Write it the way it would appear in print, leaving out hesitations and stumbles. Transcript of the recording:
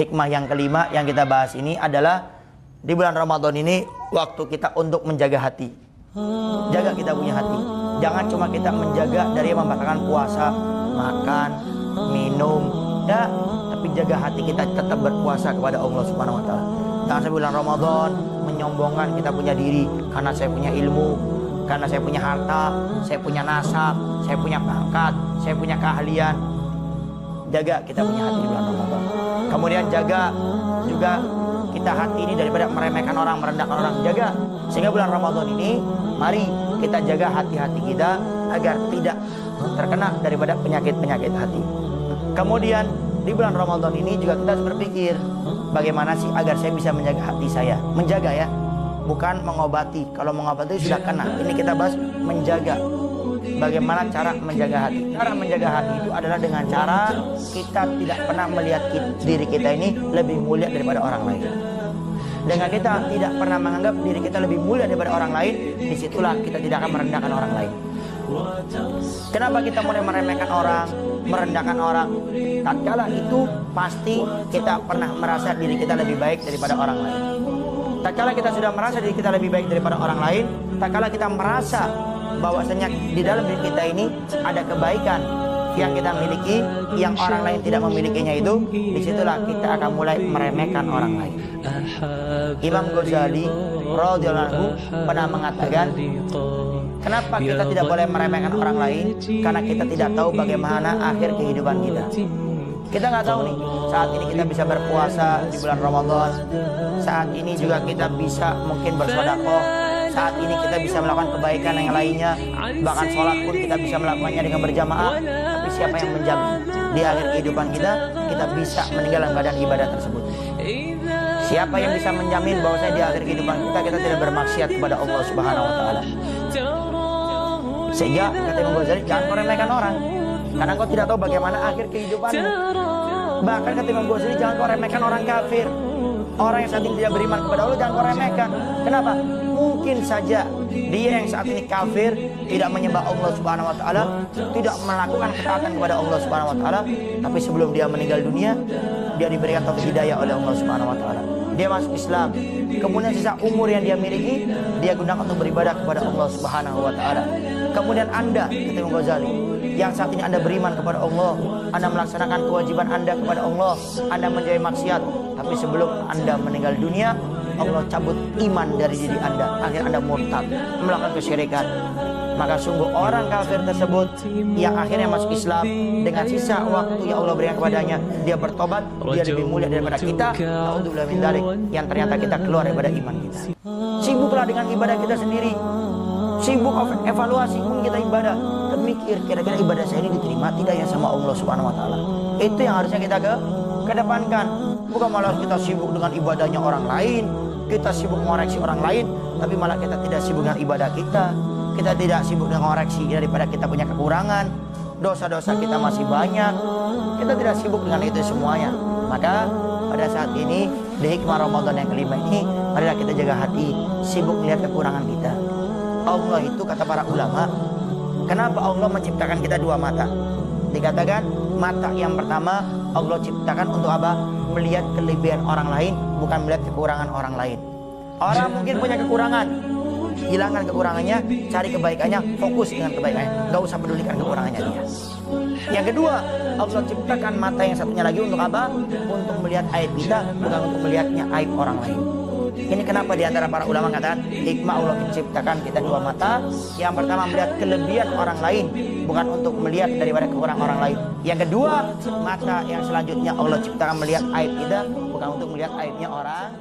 hikmah yang kelima yang kita bahas ini adalah di bulan Ramadan ini waktu kita untuk menjaga hati. Jaga kita punya hati. Jangan cuma kita menjaga dari membatalkan puasa, makan, minum, ya, tapi jaga hati kita tetap berpuasa kepada Allah Subhanahu wa taala. Jangan sebulan Ramadan menyombongkan kita punya diri karena saya punya ilmu, karena saya punya harta, saya punya nasab, saya punya pangkat, saya punya keahlian. Jaga kita punya hati di bulan Ramadan. Kemudian jaga juga kita hati ini daripada meremehkan orang, merendahkan orang. Jaga sehingga bulan Ramadan ini mari kita jaga hati-hati kita agar tidak terkena daripada penyakit-penyakit hati. Kemudian di bulan Ramadan ini juga kita harus berpikir bagaimana sih agar saya bisa menjaga hati saya. Menjaga ya, bukan mengobati. Kalau mengobati sudah kena. Ini kita bahas menjaga. Bagaimana cara menjaga hati? Cara menjaga hati itu adalah dengan cara kita tidak pernah melihat diri kita ini lebih mulia daripada orang lain. Dengan kita tidak pernah menganggap diri kita lebih mulia daripada orang lain, disitulah kita tidak akan merendahkan orang lain. Kenapa kita mulai meremehkan orang, merendahkan orang? Tatkala itu pasti kita pernah merasa diri kita lebih baik daripada orang lain. Tatkala kita sudah merasa diri kita lebih baik daripada orang lain, tatkala kita merasa bahwasanya di dalam diri kita ini ada kebaikan yang kita miliki, yang orang lain tidak memilikinya itu, disitulah kita akan mulai meremehkan orang lain. Imam Ghazali radhiyallahu anhu pernah mengatakan, kenapa kita tidak boleh meremehkan orang lain? Karena kita tidak tahu bagaimana akhir kehidupan kita. Kita nggak tahu nih, saat ini kita bisa berpuasa di bulan Ramadan, saat ini juga kita bisa mungkin bersedekah, saat ini kita bisa melakukan kebaikan yang lainnya, bahkan sholat pun kita bisa melakukannya dengan berjamaah. Tapi siapa yang menjamin di akhir kehidupan kita bisa meninggal dalam keadaan ibadah tersebut? Siapa yang bisa menjamin bahwa di akhir kehidupan kita tidak bermaksiat kepada Allah Subhanahu wa taala? Sehingga kata Imam Ghazali, jangan kau remehkan orang, karena kau tidak tahu bagaimana akhir kehidupanmu. Bahkan kata Imam Ghazali, jangan kau remehkan orang kafir. Orang yang saat ini tidak beriman kepada Allah, jangan kau remehkan. Kenapa? Mungkin saja dia yang saat ini kafir, tidak menyembah Allah Subhanahu wa taala, tidak melakukan ketaatan kepada Allah Subhanahu wa taala, tapi sebelum dia meninggal dunia, dia diberikan taufik hidayah oleh Allah Subhanahu wa taala. Dia masuk Islam. Kemudian sisa umur yang dia miliki, dia gunakan untuk beribadah kepada Allah Subhanahu wa taala. Kemudian Anda, kata Imam Ghazali, yang saat ini Anda beriman kepada Allah, Anda melaksanakan kewajiban Anda kepada Allah, Anda menjauhi maksiat, tapi sebelum Anda meninggal dunia, Allah cabut iman dari diri Anda, akhirnya Anda murtad, melakukan kesyirikan. Maka sungguh orang kafir tersebut yang akhirnya masuk Islam, dengan sisa waktu yang Allah berikan kepadanya, dia bertobat, dia lebih mulia daripada kita, naudzubillah min dzalik, yang ternyata kita keluar daripada iman kita. Sibuklah dengan ibadah kita sendiri, sibuk evaluasi kita ibadah, dan mikir kira-kira ibadah saya ini diterima tidak ya sama Allah Subhanahu wa taala. Itu yang harusnya kita kedepankan, bukan malah kita sibuk dengan ibadahnya orang lain, kita sibuk mengoreksi orang lain, tapi malah kita tidak sibuk dengan ibadah kita. Kita tidak sibuk dengan koreksi daripada kita punya kekurangan, dosa-dosa kita masih banyak. Kita tidak sibuk dengan itu semuanya. Maka pada saat ini di hikmah Ramadan yang kelima ini, marilah kita jaga hati, sibuk melihat kekurangan kita. Allah itu kata para ulama, kenapa Allah menciptakan kita dua mata? Dikatakan mata yang pertama Allah ciptakan untuk apa? Melihat kelebihan orang lain, bukan melihat kekurangan orang lain. Orang mungkin punya kekurangan, hilangkan kekurangannya, cari kebaikannya, fokus dengan kebaikannya, gak usah pedulikan kekurangannya dia. Yang kedua, Allah ciptakan mata yang satunya lagi untuk apa? Untuk melihat aib kita, bukan untuk melihatnya aib orang lain. Ini kenapa diantara para ulama katakan hikmah Allah menciptakan kita dua mata. Yang pertama melihat kelebihan orang lain, bukan untuk melihat daripada kekurangan orang lain. Yang kedua, mata yang selanjutnya Allah ciptakan melihat aib kita, bukan untuk melihat aibnya orang